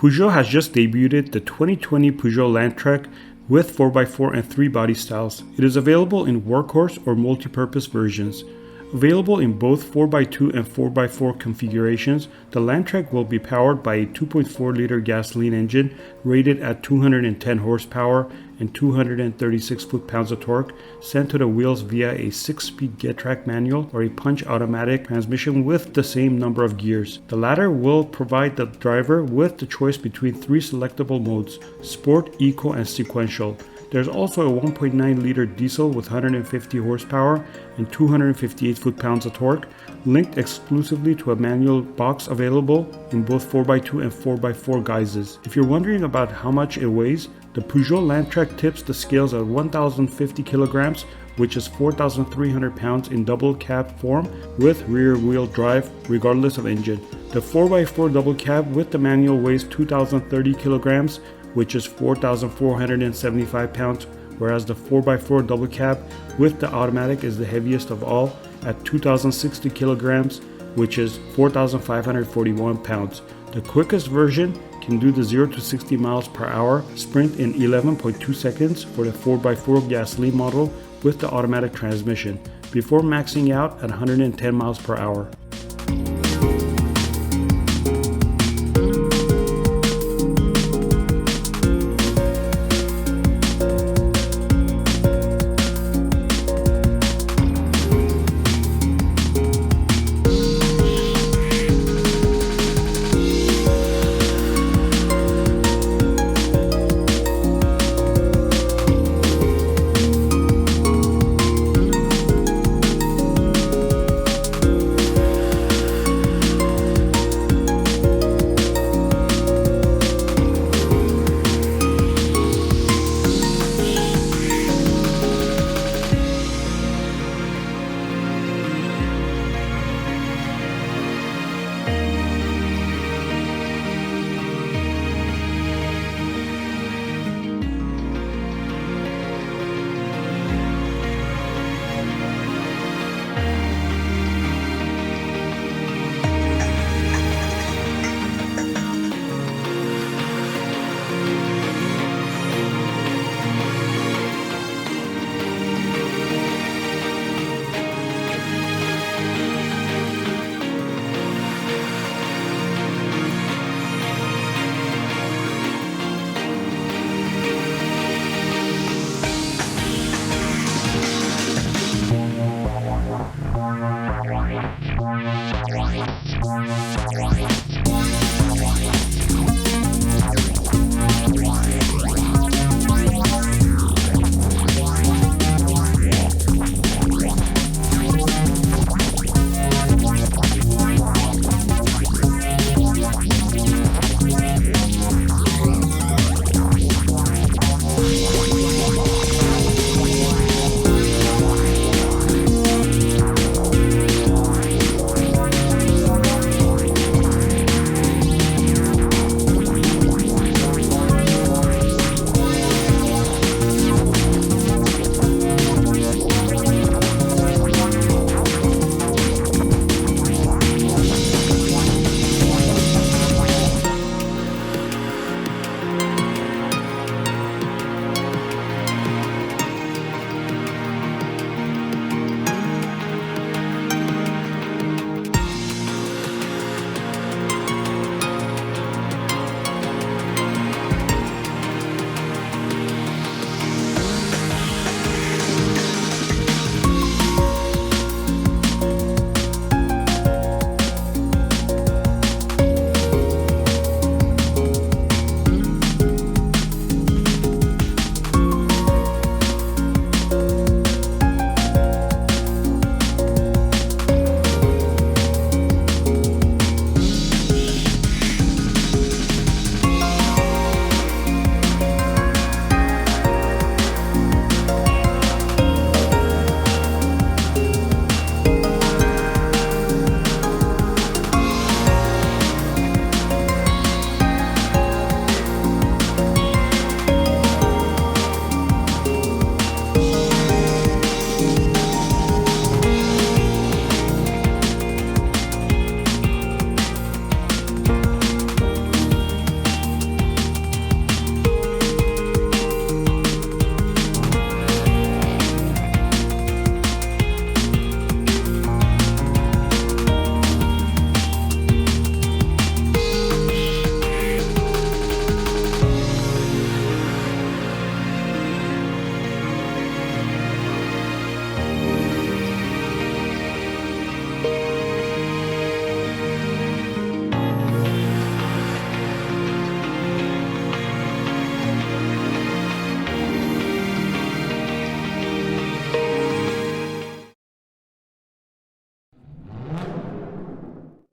Peugeot has just debuted the 2020 Peugeot Landtrek with 4x4 and 3 body styles. It is available in Workhorse or multi-purpose versions. Available in both 4x2 and 4x4 configurations, the Landtrek will be powered by a 2.4-liter gasoline engine rated at 210 horsepower and 236 foot-pounds of torque, sent to the wheels via a 6-speed Getrag manual or a punch automatic transmission with the same number of gears. The latter will provide the driver with the choice between 3 selectable modes: Sport, Eco, and Sequential. There's also a 1.9-liter diesel with 150 horsepower and 258 foot-pounds of torque, linked exclusively to a manual box available in both 4x2 and 4x4 guises. If you're wondering about how much it weighs, the Peugeot Landtrek tips the scales at 1,050 kilograms, which is 4,300 pounds in double cab form with rear-wheel drive regardless of engine. The 4x4 double cab with the manual weighs 2,030 kilograms, which is 4,475 pounds, whereas the 4x4 double cab with the automatic is the heaviest of all at 2,060 kilograms, which is 4,541 pounds. The quickest version can do the 0 to 60 miles per hour sprint in 11.2 seconds for the 4x4 gasoline model with the automatic transmission, before maxing out at 110 miles per hour.